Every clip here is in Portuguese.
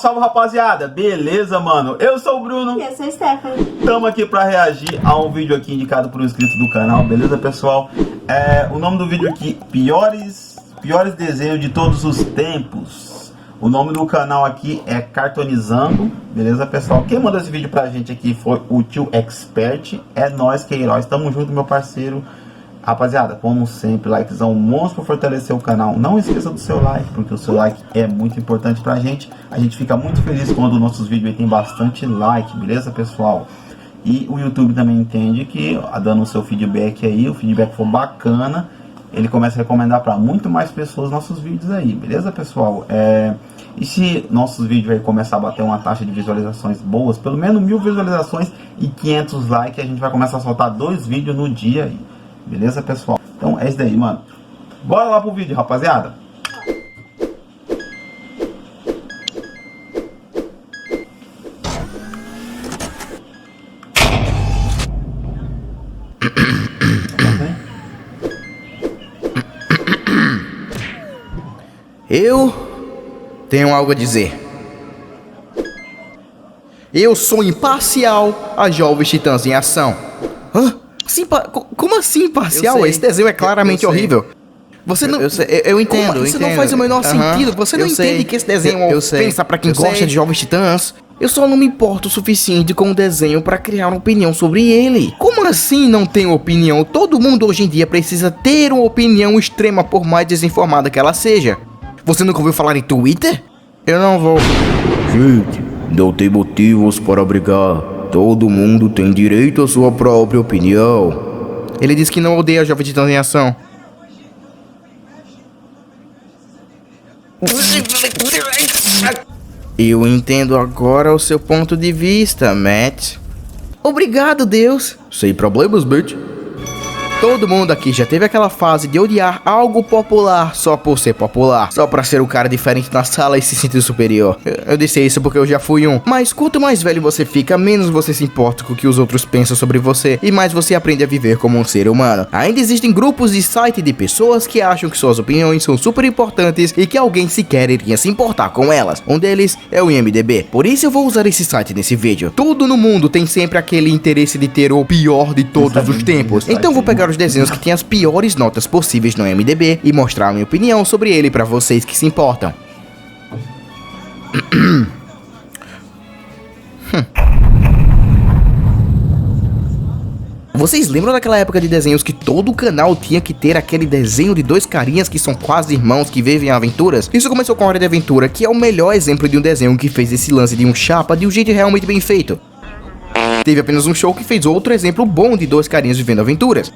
Salve, rapaziada, beleza, mano? Eu sou o Bruno. E eu sou a Stephanie. Estamos aqui para reagir a um vídeo aqui indicado por um inscrito do canal, beleza, pessoal? O nome do vídeo aqui, piores desenhos de todos os tempos. O nome do canal aqui é Cartonizando, beleza, pessoal? Quem mandou esse vídeo pra gente aqui foi o Tio Expert. É nóis, Queiroz. Tamo junto, meu parceiro. Rapaziada, como sempre, likezão monstro pra fortalecer o canal. Não esqueça do seu like, porque o seu like é muito importante pra gente. A gente fica muito feliz quando nossos vídeos aí tem bastante like, beleza, pessoal? E o YouTube também entende que, dando o seu feedback aí, o feedback for bacana, ele começa a recomendar para muito mais pessoas nossos vídeos aí, beleza, pessoal? E se nossos vídeos aí começar a bater uma taxa de visualizações boas, pelo menos 1000 visualizações e 500 likes, a gente vai começar a soltar 2 vídeos no dia aí. Beleza, pessoal? Então é isso daí, mano. Bora lá pro vídeo, rapaziada. Eu tenho algo a dizer. Eu sou imparcial a Jovens Titãs em Ação. Hã? Como assim imparcial? Esse desenho é claramente horrível. Você não... Eu entendo, Isso não faz o menor sentido. Você não entende que esse desenho pensa pra quem gosta de Jovens Titãs? Eu só não me importo o suficiente com o desenho pra criar uma opinião sobre ele. Como assim não tem opinião? Todo mundo hoje em dia precisa ter uma opinião extrema, por mais desinformada que ela seja. Você nunca ouviu falar em Twitter? Eu não vou... Gente, não tem motivos para brigar. Todo mundo tem direito à sua própria opinião. Ele disse que não odeia Jovens Titãs em Ação. Eu entendo agora o seu ponto de vista, Matt. Obrigado, Deus. Sem problemas, Matt. Todo mundo aqui já teve aquela fase de odiar algo popular só por ser popular, só pra ser o cara diferente na sala e se sentir superior. Eu disse isso porque eu já fui um. Mas quanto mais velho você fica, menos você se importa com o que os outros pensam sobre você e mais você aprende a viver como um ser humano. Ainda existem grupos de site de pessoas que acham que suas opiniões são super importantes e que alguém sequer iria se importar com elas. Um deles é o IMDb. Por isso eu vou usar esse site nesse vídeo. Tudo no mundo tem sempre aquele interesse de ter o pior de todos os tempos. Então vou pegar os desenhos que têm as piores notas possíveis no IMDb e mostrar a minha opinião sobre ele pra vocês que se importam. Vocês lembram daquela época de desenhos que todo canal tinha que ter aquele desenho de 2 carinhas que são quase irmãos que vivem aventuras? Isso começou com a Hora de Aventura, que é o melhor exemplo de um desenho que fez esse lance de um chapa de um jeito realmente bem feito. Teve apenas um show que fez outro exemplo bom de 2 carinhas vivendo aventuras.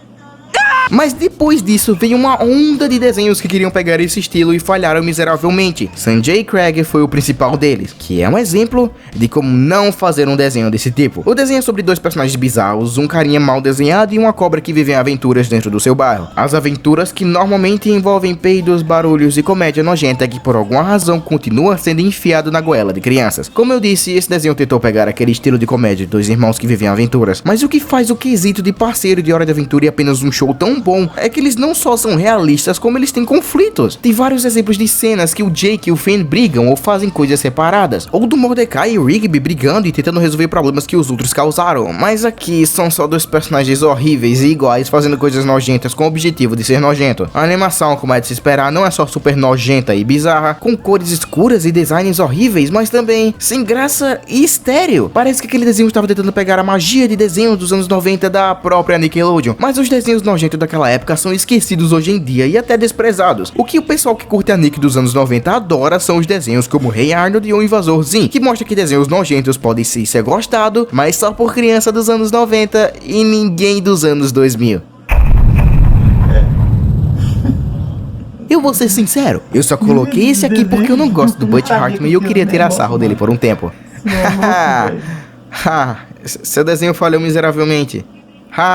Mas depois disso veio uma onda de desenhos que queriam pegar esse estilo e falharam miseravelmente. Sanjay Craig foi o principal deles, que é um exemplo de como não fazer um desenho desse tipo. O desenho é sobre 2 personagens bizarros, um carinha mal desenhado e uma cobra que vivem aventuras dentro do seu bairro. As aventuras que normalmente envolvem peidos, barulhos e comédia nojenta que por alguma razão continua sendo enfiado na goela de crianças. Como eu disse, esse desenho tentou pegar aquele estilo de comédia de 2 irmãos que vivem aventuras, mas o que faz o quesito de parceiro de Hora de Aventura e apenas um show tão bom é que eles não só são realistas, como eles têm conflitos. Tem vários exemplos de cenas que o Jake e o Finn brigam ou fazem coisas separadas, ou do Mordecai e o Rigby brigando e tentando resolver problemas que os outros causaram. Mas aqui são só 2 personagens horríveis e iguais fazendo coisas nojentas com o objetivo de ser nojento. A animação, como é de se esperar, não é só super nojenta e bizarra, com cores escuras e designs horríveis, mas também sem graça e estéril. Parece que aquele desenho estava tentando pegar a magia de desenhos dos anos 90 da própria Nickelodeon, mas os desenhos nojentos daquela época são esquecidos hoje em dia e até desprezados. O que o pessoal que curte a Nick dos anos 90 adora são os desenhos como Hey Arnold e o Invasor Zim, que mostra que desenhos nojentos podem ser gostados, mas só por criança dos anos 90 e ninguém dos anos 2000. Eu vou ser sincero, eu só coloquei esse aqui porque eu não gosto do Butch Hartman e eu queria tirar sarro dele por um tempo. Seu desenho falhou miseravelmente.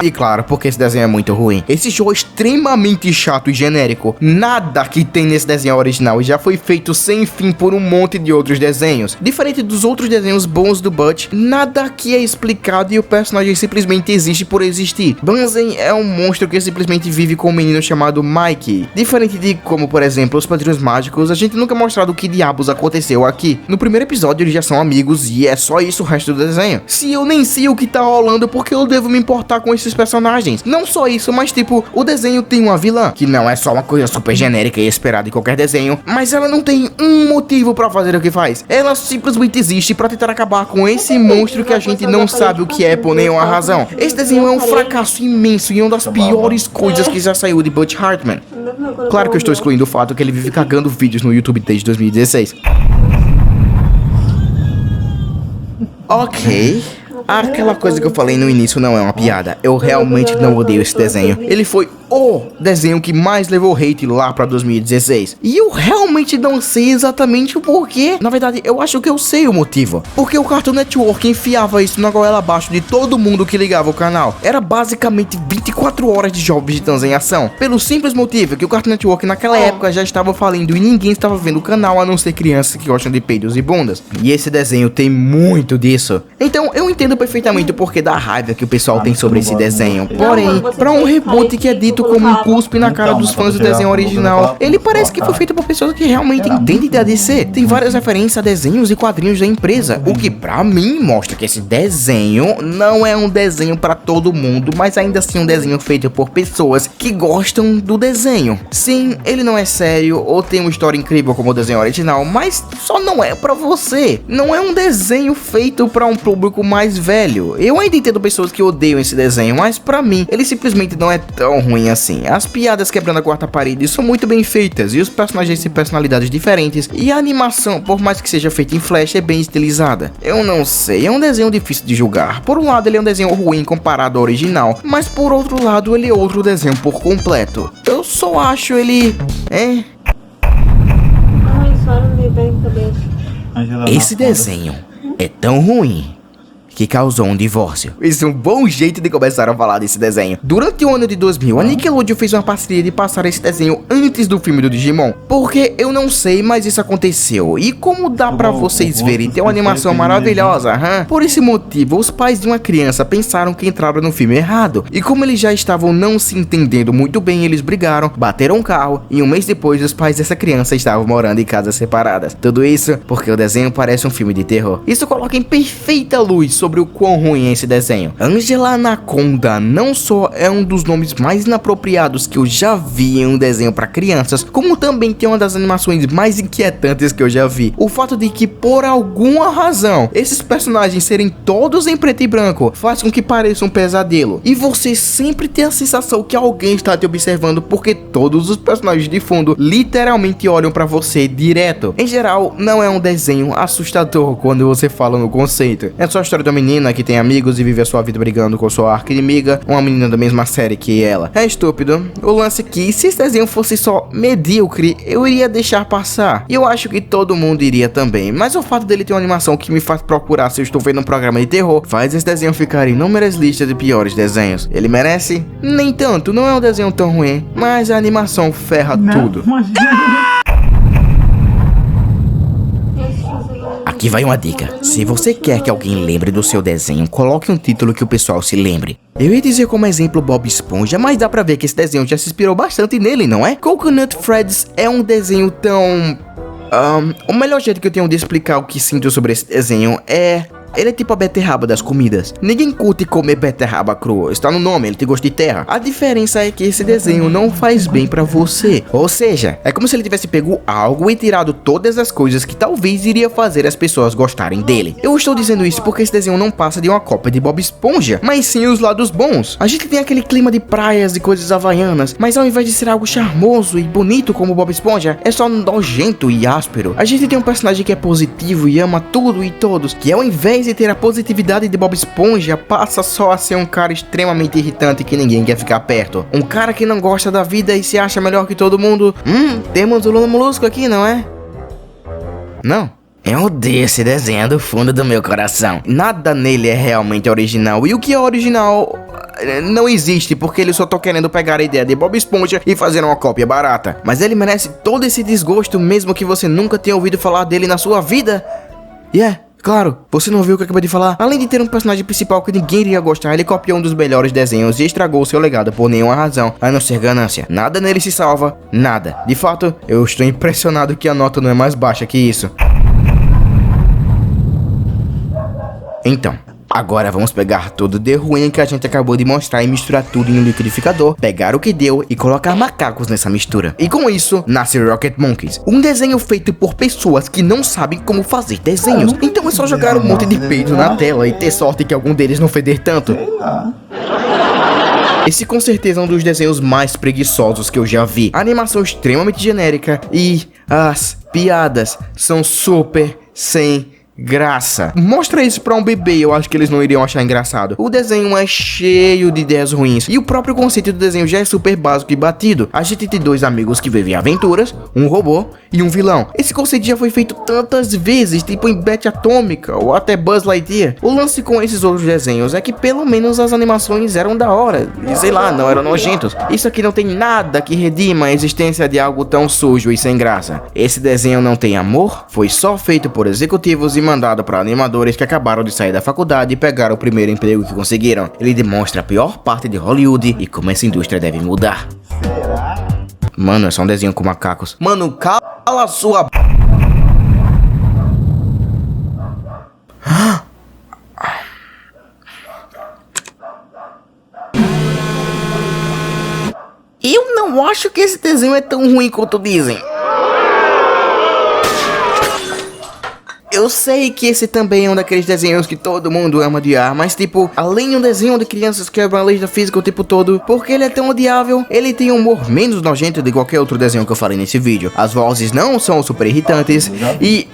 E claro, porque esse desenho é muito ruim. Esse show é extremamente chato e genérico. Nada que tem nesse desenho original já foi feito sem fim por um monte de outros desenhos. Diferente dos outros desenhos bons do Butch, nada aqui é explicado e o personagem simplesmente existe por existir. Bunsen é um monstro que simplesmente vive com um menino chamado Mike. Diferente de como, por exemplo, os Padrinhos Mágicos, a gente nunca é mostrado o que diabos aconteceu aqui. No primeiro episódio eles já são amigos e é só isso o resto do desenho. Se eu nem sei o que tá rolando, porque eu devo me importar com esses personagens? Não só isso, mas tipo, o desenho tem uma vilã, que não é só uma coisa super genérica e esperada em qualquer desenho, mas ela não tem um motivo pra fazer o que faz. Ela simplesmente existe pra tentar acabar com esse monstro que a gente não sabe o que é por nenhuma razão. Esse desenho é um fracasso imenso e uma das piores coisas que já saiu de Butch Hartman. Claro que eu estou excluindo o fato que ele vive cagando vídeos no YouTube desde 2016. Ok. Aquela coisa que eu falei no início não é uma piada. Eu realmente não odeio esse desenho. Ele foi o desenho que mais levou hate lá pra 2016. E eu realmente não sei exatamente o porquê. Na verdade, eu acho que eu sei o motivo. Porque o Cartoon Network enfiava isso na goela abaixo de todo mundo que ligava o canal. Era basicamente 24 horas de jogos de titãs em ação. Pelo simples motivo que o Cartoon Network naquela época já estava falindo e ninguém estava vendo o canal a não ser crianças que gostam de peidos e bundas. E esse desenho tem muito disso. Então eu entendo perfeitamente o porquê da raiva que o pessoal tem sobre esse desenho. Porém, para um reboot que é dito como um cuspe na cara dos fãs do desenho original, ele parece que foi feito por pessoas que realmente entendem da DC. Tem várias referências a desenhos e quadrinhos da empresa, o que pra mim mostra que esse desenho não é um desenho pra todo mundo, mas ainda assim um desenho feito por pessoas que gostam do desenho. Sim, ele não é sério ou tem uma história incrível como o desenho original, mas só não é pra você. Não é um desenho feito pra um público mais velho. Eu ainda entendo pessoas que odeiam esse desenho, mas pra mim ele simplesmente não é tão ruim assim. As piadas quebrando a quarta parede são muito bem feitas e os personagens têm personalidades diferentes e a animação, por mais que seja feita em flash, é bem estilizada. Eu não sei, é um desenho difícil de julgar. Por um lado ele é um desenho ruim comparado ao original, mas por outro lado ele é outro desenho por completo. Eu só acho ele... Esse desenho é tão ruim que causou um divórcio. Esse é um bom jeito de começar a falar desse desenho. Durante o ano de 2000, a Nickelodeon fez uma parceria de passar esse desenho antes do filme do Digimon. Porque eu não sei, mas isso aconteceu. E como dá pra vocês verem, tem uma animação maravilhosa, Por esse motivo, os pais de uma criança pensaram que entraram no filme errado. E como eles já estavam não se entendendo muito bem, eles brigaram, bateram um carro e um mês depois os pais dessa criança estavam morando em casas separadas. Tudo isso porque o desenho parece um filme de terror. Isso coloca em perfeita luz sobre o quão ruim é esse desenho. Angela Anaconda não só é um dos nomes mais inapropriados que eu já vi em um desenho para crianças, como também tem uma das animações mais inquietantes que eu já vi. O fato de que, por alguma razão, esses personagens serem todos em preto e branco faz com que pareça um pesadelo. E você sempre tem a sensação que alguém está te observando, porque todos os personagens de fundo literalmente olham para você direto. Em geral, não é um desenho assustador quando você fala no conceito. É só a história de uma menina que tem amigos e vive a sua vida brigando com sua arqui-inimiga, uma menina da mesma série que ela. É estúpido. O lance é que, se esse desenho fosse só medíocre, eu iria deixar passar. E eu acho que todo mundo iria também. Mas o fato dele ter uma animação que me faz procurar se eu estou vendo um programa de terror, faz esse desenho ficar em inúmeras listas de piores desenhos. Ele merece? Nem tanto, não é um desenho tão ruim, mas a animação ferra tudo. Aqui vai uma dica. Se você quer que alguém lembre do seu desenho, coloque um título que o pessoal se lembre. Eu ia dizer como exemplo Bob Esponja, mas dá pra ver que esse desenho já se inspirou bastante nele, não é? Coconut Threads é um desenho tão... o melhor jeito que eu tenho de explicar o que sinto sobre esse desenho é... ele é tipo a beterraba das comidas. Ninguém curte comer beterraba crua, está no nome, ele tem gosto de terra. A diferença é que esse desenho não faz bem pra você. Ou seja, é como se ele tivesse pego algo e tirado todas as coisas que talvez iria fazer as pessoas gostarem dele. Eu estou dizendo isso porque esse desenho não passa de uma cópia de Bob Esponja, mas sim os lados bons. A gente tem aquele clima de praias e coisas havaianas, mas ao invés de ser algo charmoso e bonito como Bob Esponja, é só nojento e áspero. A gente tem um personagem que é positivo e ama tudo e todos, que ao invés de ter a positividade de Bob Esponja, passa só a ser um cara extremamente irritante que ninguém quer ficar perto. Um cara que não gosta da vida e se acha melhor que todo mundo. Temos o Lula Molusco aqui, não é? Não. Eu odeio esse desenho do fundo do meu coração. Nada nele é realmente original. E o que é original... não existe, porque ele só tá querendo pegar a ideia de Bob Esponja e fazer uma cópia barata. Mas ele merece todo esse desgosto, mesmo que você nunca tenha ouvido falar dele na sua vida. Claro, você não viu o que eu acabei de falar? Além de ter um personagem principal que ninguém iria gostar, ele copiou um dos melhores desenhos e estragou seu legado por nenhuma razão, a não ser ganância. Nada nele se salva, nada. De fato, eu estou impressionado que a nota não é mais baixa que isso. Então, agora vamos pegar tudo de ruim que a gente acabou de mostrar e misturar tudo em um liquidificador, pegar o que deu e colocar macacos nessa mistura. E com isso, nasce Rocket Monkeys, um desenho feito por pessoas que não sabem como fazer desenhos. Então é só jogar um monte de peido na tela e ter sorte que algum deles não feder tanto. Esse com certeza é um dos desenhos mais preguiçosos que eu já vi. A animação extremamente genérica e as piadas são super sem graça. Mostra isso pra um bebê, eu acho que eles não iriam achar engraçado. O desenho é cheio de ideias ruins e o próprio conceito do desenho já é super básico e batido. A gente tem dois amigos que vivem aventuras, um robô e um vilão. Esse conceito já foi feito tantas vezes, tipo em Bat Atômica ou até Buzz Lightyear. O lance com esses outros desenhos é que pelo menos as animações eram da hora e sei lá, não eram nojentos. Isso aqui não tem nada que redima a existência de algo tão sujo e sem graça. Esse desenho não tem amor, foi só feito por executivos e mandado para animadores que acabaram de sair da faculdade e pegaram o primeiro emprego que conseguiram. Ele demonstra a pior parte de Hollywood e como essa indústria deve mudar. Será? Mano, é só um desenho com macacos. Mano, cala a sua... Eu não acho que esse desenho é tão ruim quanto dizem. Eu sei que esse também é um daqueles desenhos que todo mundo ama odiar, mas tipo, além de um desenho de crianças que quebram a lei da física o tempo todo, porque ele é tão odiável, ele tem um humor menos nojento de qualquer outro desenho que eu falei nesse vídeo. As vozes não são super irritantes e...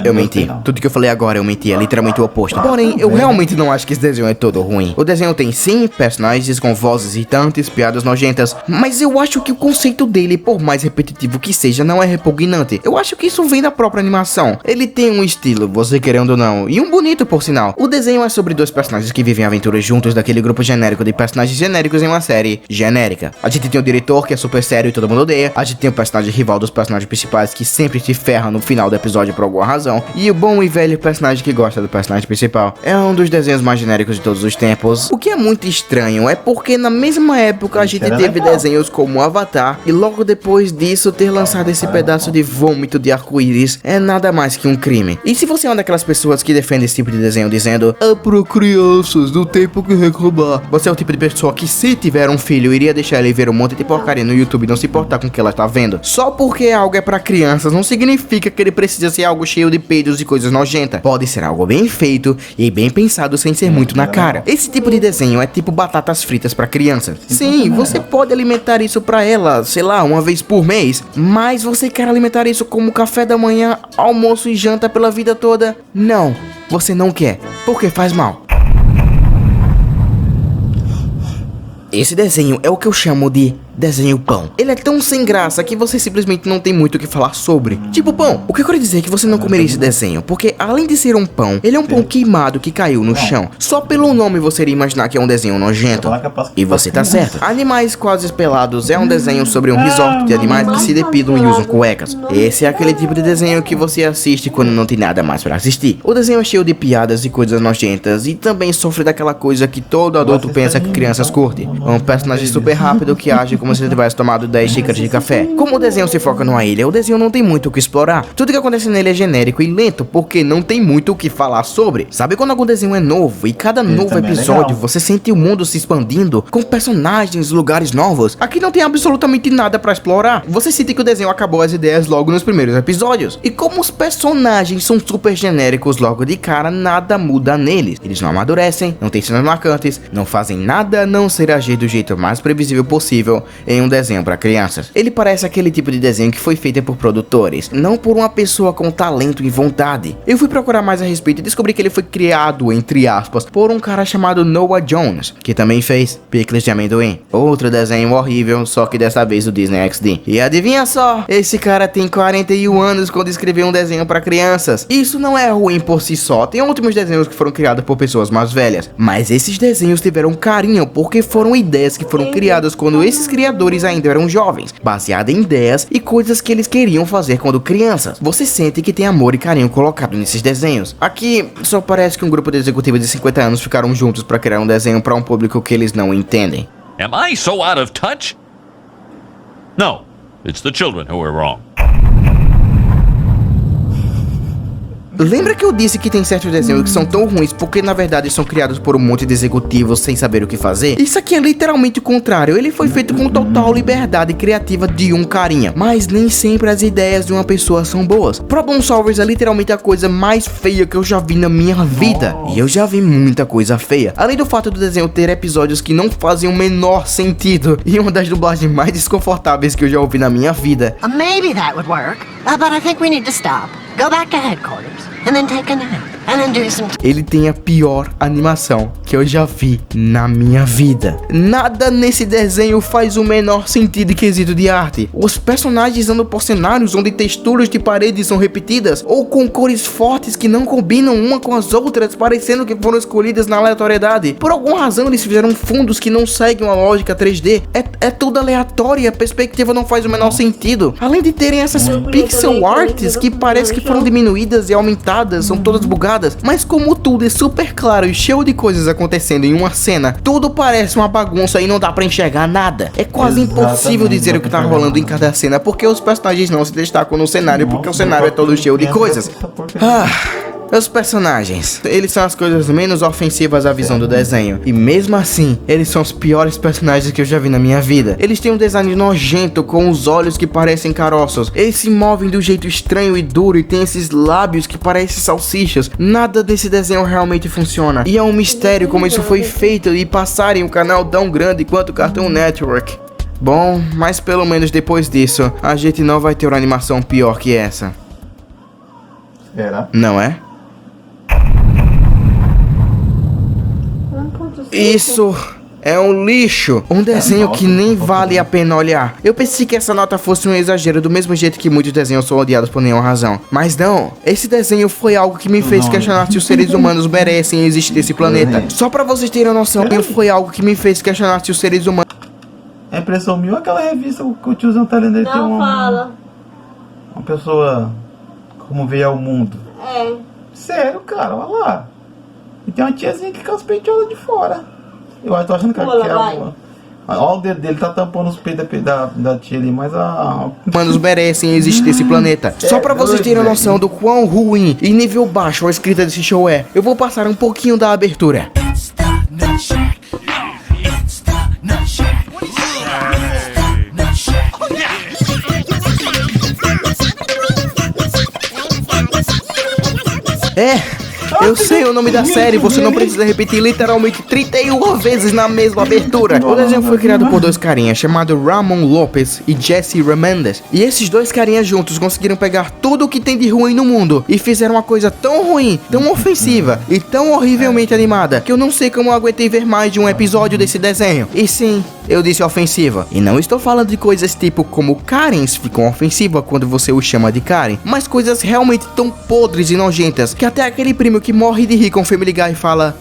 Eu menti. Tudo que eu falei agora eu menti, é literalmente o oposto. Porém, eu realmente não acho que esse desenho é todo ruim. O desenho tem sim personagens com vozes irritantes, piadas nojentas, mas eu acho que o conceito dele, por mais repetitivo que seja, não é repugnante. Eu acho que isso vem da própria animação. Ele tem um estilo, você querendo ou não, e um bonito por sinal. O desenho é sobre dois personagens que vivem aventuras juntos daquele grupo genérico de personagens genéricos em uma série genérica. A gente tem o diretor que é super sério e todo mundo odeia. A gente tem o personagem rival dos personagens principais que sempre se ferra no final do episódio por alguma razão. E o bom e velho personagem que gosta do personagem principal. É um dos desenhos mais genéricos de todos os tempos. O que é muito estranho é porque na mesma época a gente teve desenhos como Avatar e logo depois disso ter lançado esse pedaço de vômito de arco-íris é nada mais que um crime. E se você é uma daquelas pessoas que defende esse tipo de desenho dizendo é para crianças, não tem por que reclamar, você é o tipo de pessoa que se tiver um filho iria deixar ele ver um monte de porcaria no YouTube e não se importar com o que ela tá vendo. Só porque algo é para crianças não significa que ele precisa ser algo cheio de peidos e coisas nojentas. Pode ser algo bem feito e bem pensado sem ser muito na cara. Esse tipo de desenho é tipo batatas fritas para crianças. Sim, você pode alimentar isso para ela, sei lá, uma vez por mês, mas você quer alimentar isso como café da manhã, almoço e janta pela vida toda? Não, você não quer, porque faz mal. Esse desenho é o que eu chamo de desenho pão. Ele é tão sem graça que você simplesmente não tem muito o que falar sobre. Tipo pão. O que eu quero dizer é que você não comeria esse desenho, porque além de ser um pão, ele é um pão queimado que caiu no chão. Só pelo nome você iria imaginar que é um desenho nojento. E você tá certo. Animais Quase Pelados é um desenho sobre um resort de animais que se depilam e usam cuecas. Esse é aquele tipo de desenho que você assiste quando não tem nada mais pra assistir. O desenho é cheio de piadas e coisas nojentas e também sofre daquela coisa que todo adulto pensa que crianças curtem. Um personagem super rápido que age como se tivesse tomado 10 xícaras de café. Como o desenho se foca numa ilha, o desenho não tem muito o que explorar. Tudo que acontece nele é genérico e lento, porque não tem muito o que falar sobre. Sabe quando algum desenho é novo e cada novo episódio você sente o mundo se expandindo com personagens, lugares novos? Aqui não tem absolutamente nada pra explorar. Você sente que o desenho acabou as ideias logo nos primeiros episódios. E como os personagens são super genéricos logo de cara, nada muda neles. Eles não amadurecem, não tem cenas marcantes, não fazem nada a não ser agir do jeito mais previsível possível. em um desenho para crianças. Ele parece aquele tipo de desenho que foi feito por produtores, não por uma pessoa com talento e vontade. Eu fui procurar mais a respeito e descobri que ele foi criado, entre aspas, por um cara chamado Noah Jones, que também fez Picles de Amendoim, outro desenho horrível, só que dessa vez do Disney XD. E adivinha só, esse cara tem 41 anos quando escreveu um desenho para crianças. Isso não é ruim por si só, tem últimos desenhos que foram criados por pessoas mais velhas, mas esses desenhos tiveram carinho porque foram ideias que foram criadas quando esses criadores ainda eram jovens, baseadas em ideias e coisas que eles queriam fazer quando crianças. Você sente que tem amor e carinho colocado nesses desenhos. Aqui só parece que um grupo de executivos de 50 anos ficaram juntos para criar um desenho para um público que eles não entendem. Am I so out of touch? No, it's the children who are wrong. Lembra que eu disse que tem certos desenhos que são tão ruins porque na verdade são criados por um monte de executivos sem saber o que fazer? Isso aqui é literalmente o contrário, ele foi feito com total liberdade criativa de um carinha, mas nem sempre as ideias de uma pessoa são boas. Problem Solvers é literalmente a coisa mais feia que eu já vi na minha vida, e eu já vi muita coisa feia, além do fato do desenho ter episódios que não fazem o menor sentido, e uma das dublagens mais desconfortáveis que eu já ouvi na minha vida. Maybe that would work, but I think we need to stop. Go back to headquarters, and then take a nap, and then do some... Ele tem a pior animação que eu já vi na minha vida. Nada nesse desenho faz o menor sentido em quesito de arte. Os personagens andam por cenários onde texturas de paredes são repetidas, ou com cores fortes que não combinam uma com as outras, parecendo que foram escolhidas na aleatoriedade. Por alguma razão eles fizeram fundos que não seguem uma lógica 3D. É tudo aleatório e a perspectiva não faz o menor sentido. Além de terem essas pixel arts que parece que foram diminuídas e aumentadas, são todas bugadas, mas como tudo é super claro e cheio de coisas acontecendo em uma cena, tudo parece uma bagunça e não dá pra enxergar nada. É quase impossível dizer o que tá rolando em cada cena, porque os personagens não se destacam no cenário, porque o cenário é todo cheio de coisas. Os personagens, eles são as coisas menos ofensivas à visão do desenho, e mesmo assim, eles são os piores personagens que eu já vi na minha vida. Eles têm um design nojento, com os olhos que parecem caroços, eles se movem do jeito estranho e duro, e tem esses lábios que parecem salsichas. Nada desse desenho realmente funciona, e é um mistério como isso foi feito e passar em um canal tão grande quanto o Cartoon Network. Bom, mas pelo menos depois disso, a gente não vai ter uma animação pior que essa. Será? Não é? Isso é um lixo, um desenho que nem vale a pena olhar. Eu pensei que essa nota fosse um exagero, do mesmo jeito que muitos desenhos são odiados por nenhuma razão. Mas não, esse desenho foi algo que me fez questionar se os seres humanos merecem existir nesse planeta. Só pra vocês terem noção, foi algo que me fez questionar se os seres humanos... A impressão minha é aquela revista que o tiozão tá lendo aí, tem uma pessoa como veio ao mundo. É. Sério, cara, olha lá. E tem uma tiazinha que com os peitiolas de fora. Eu tô achando que é a... Olha o dedo dele, tá tampando os peitos da tia ali, mas a... Humanos merecem existir nesse planeta. Só pra vocês terem noção do quão ruim e nível baixo a escrita desse show é, eu vou passar um pouquinho da abertura. Eu sei o nome da série, você não precisa repetir literalmente 31 vezes na mesma abertura. O desenho foi criado por dois carinhas chamados Ramon Lopez e Jesse Ramirez. E esses dois carinhas juntos conseguiram pegar tudo o que tem de ruim no mundo e fizeram uma coisa tão ruim, tão ofensiva e tão horrivelmente animada que eu não sei como eu aguentei ver mais de um episódio desse desenho. E sim, eu disse ofensiva. E não estou falando de coisas tipo como Karens ficam ofensivas quando você o chama de Karen, mas coisas realmente tão podres e nojentas que até aquele primo que morre de rir com Family Guy fala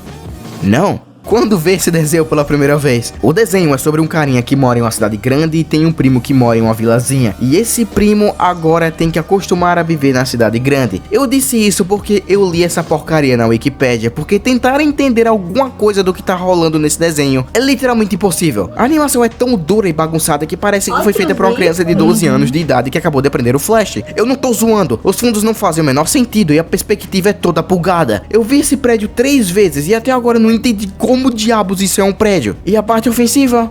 não. Quando vê esse desenho pela primeira vez, o desenho é sobre um carinha que mora em uma cidade grande e tem um primo que mora em uma vilazinha. E esse primo agora tem que acostumar a viver na cidade grande. Eu disse isso porque eu li essa porcaria na Wikipédia, porque tentar entender alguma coisa do que tá rolando nesse desenho é literalmente impossível. A animação é tão dura e bagunçada que parece que foi feita por uma criança de 12 anos de idade que acabou de aprender o Flash. Eu não tô zoando, os fundos não fazem o menor sentido e a perspectiva é toda bugada. Eu vi esse prédio 3 vezes e até agora não entendi como diabos isso é um prédio. E a parte ofensiva?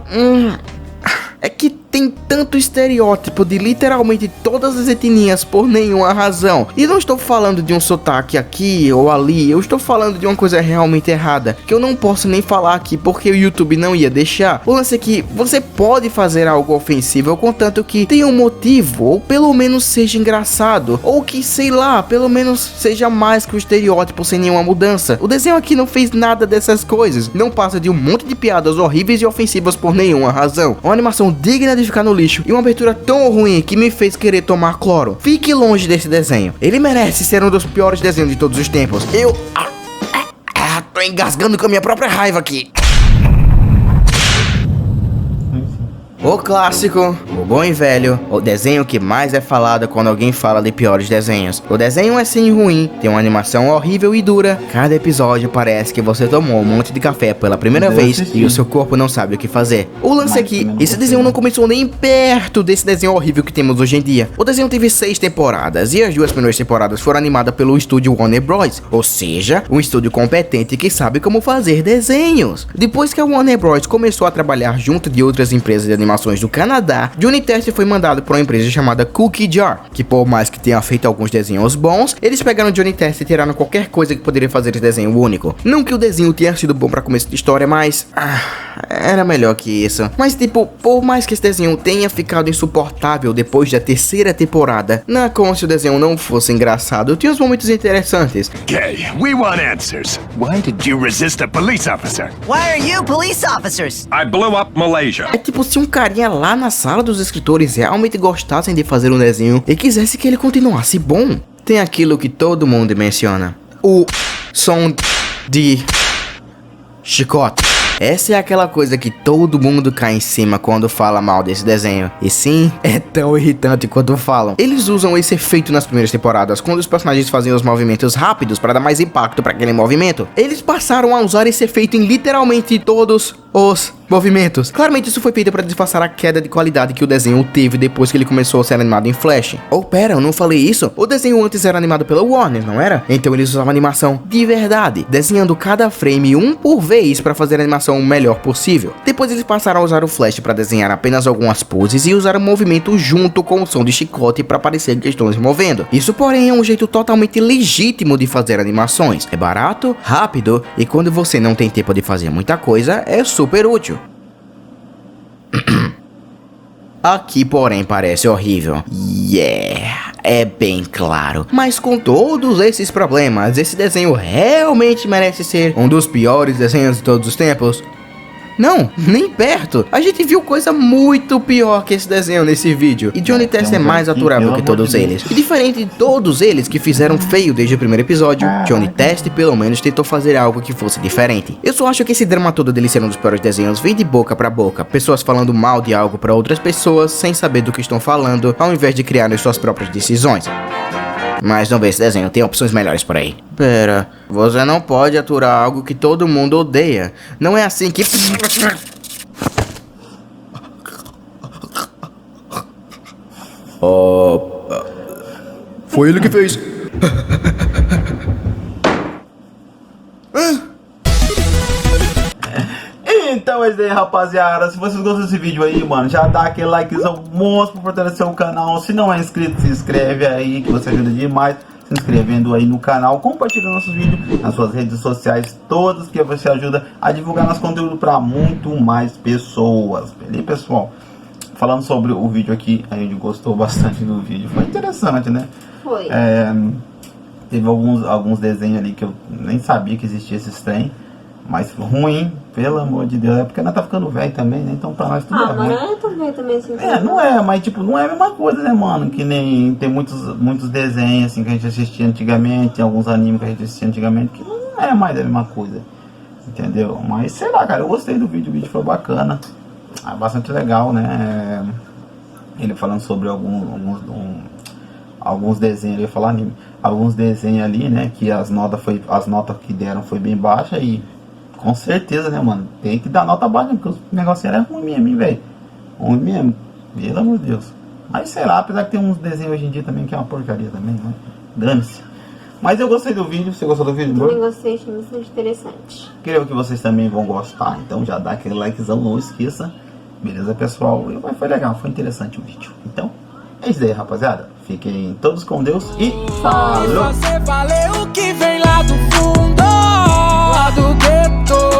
É que tem tem tanto estereótipo de literalmente todas as etnias por nenhuma razão. E não estou falando de um sotaque aqui ou ali, eu estou falando de uma coisa realmente errada, que eu não posso nem falar aqui porque o YouTube não ia deixar. O lance é que você pode fazer algo ofensivo, contanto que tenha um motivo, ou pelo menos seja engraçado, ou que, sei lá, pelo menos seja mais que o estereótipo sem nenhuma mudança. O desenho aqui não fez nada dessas coisas, não passa de um monte de piadas horríveis e ofensivas por nenhuma razão. Uma animação digna de ficar no lixo e uma abertura tão ruim que me fez querer tomar cloro. Fique longe desse desenho, ele merece ser um dos piores desenhos de todos os tempos. Eu tô engasgando com a minha própria raiva aqui. O clássico, o bom e velho, o desenho que mais é falado quando alguém fala de piores desenhos. O desenho é sim ruim, tem uma animação horrível e dura. Cada episódio parece que você tomou um monte de café pela primeira vez e o seu corpo não sabe o que fazer. O lance é que esse desenho não começou nem perto desse desenho horrível que temos hoje em dia. O desenho teve 6 temporadas e as 2 primeiras temporadas foram animadas pelo estúdio Warner Bros, ou seja, um estúdio competente que sabe como fazer desenhos. Depois que a Warner Bros começou a trabalhar junto de outras empresas de animações do Canadá, Johnny Test foi mandado para uma empresa chamada Cookie Jar, que por mais que tenha feito alguns desenhos bons, eles pegaram Johnny Test e tiraram qualquer coisa que poderia fazer esse desenho único. Não que o desenho tenha sido bom para começo de história, mas era melhor que isso. Mas tipo, por mais que esse desenho tenha ficado insuportável depois da 3ª temporada, não é como se o desenho não fosse engraçado, tinha uns momentos interessantes. Okay, we want answers. Why did you resist a police officer? Why are you police officers? I blew up Malaysia. É tipo se um carinha lá na sala dos escritores realmente gostassem de fazer um desenho e quisesse que ele continuasse bom. Tem aquilo que todo mundo menciona: o som de chicote. Essa é aquela coisa que todo mundo cai em cima quando fala mal desse desenho. E sim, é tão irritante quanto falam. Eles usam esse efeito nas primeiras temporadas, quando os personagens fazem os movimentos rápidos para dar mais impacto para aquele movimento. Eles passaram a usar esse efeito em literalmente todos os movimentos. Claramente isso foi feito para disfarçar a queda de qualidade que o desenho teve depois que ele começou a ser animado em Flash. Oh, pera, eu não falei isso? O desenho antes era animado pela Warner, não era? Então eles usavam animação de verdade, desenhando cada frame um por vez para fazer a animação o melhor possível. Depois eles passaram a usar o Flash para desenhar apenas algumas poses e usar o movimento junto com o som de chicote para parecer que estão se movendo. Isso, porém, é um jeito totalmente legítimo de fazer animações. É barato, rápido e quando você não tem tempo de fazer muita coisa, é super útil. Aqui, porém, parece horrível. É bem claro. Mas com todos esses problemas, esse desenho realmente merece ser um dos piores desenhos de todos os tempos? Não, nem perto. A gente viu coisa muito pior que esse desenho nesse vídeo. E Johnny Test é mais aturável que todos eles. E diferente de todos eles que fizeram feio desde o primeiro episódio, Johnny Test pelo menos tentou fazer algo que fosse diferente. Eu só acho que esse drama todo dele ser um dos piores desenhos vem de boca pra boca. Pessoas falando mal de algo pra outras pessoas sem saber do que estão falando, ao invés de criarem suas próprias decisões. Mas não vê esse desenho, tem opções melhores por aí. Pera, você não pode aturar algo que todo mundo odeia. Não é assim que... Foi ele que fez. Então é isso aí, rapaziada. Se vocês gostam desse vídeo aí, mano, já dá aquele likezão monstro pra fortalecer o canal. Se não é inscrito, se inscreve aí, que você ajuda demais se inscrevendo aí no canal, compartilhando nossos vídeos nas suas redes sociais todas, que você ajuda a divulgar nosso conteúdo para muito mais pessoas. Beleza, pessoal? Falando sobre o vídeo aqui, a gente gostou bastante do vídeo, foi interessante, né? Foi. Teve alguns desenhos ali que eu nem sabia que existia esses trem. Mas ruim, pelo amor de Deus. É porque nós tá ficando velho também, né? Então pra nós tudo é ruim. Mas não é tão velho também assim. Não é, mas tipo, não é a mesma coisa, né, mano? Que nem tem muitos desenhos assim que a gente assistia antigamente, tem alguns animes que a gente assistia antigamente, que não é mais a mesma coisa. Entendeu? Mas sei lá, cara, eu gostei do vídeo, o vídeo foi bacana. É bastante legal, né? Ele falando sobre alguns desenhos, eu ia falar anime, alguns desenhos ali, né? Que as notas que deram foi bem baixa e com certeza, né, mano? Tem que dar nota baixa, porque o negócio era ruim mesmo, hein, velho? Ruim mesmo, pelo amor de Deus. Mas sei lá, apesar que tem uns desenhos hoje em dia também que é uma porcaria também, né? Dane-se. Mas eu gostei do vídeo, você gostou do vídeo, bro? Eu gostei, achei bastante interessante. Creio que vocês também vão gostar, então já dá aquele likezão, não esqueça. Beleza, pessoal? Mas foi legal, foi interessante o vídeo. Então, é isso aí, rapaziada. Fiquem todos com Deus e falou! Você valeu o que vem lá do fundo, lá do gueto.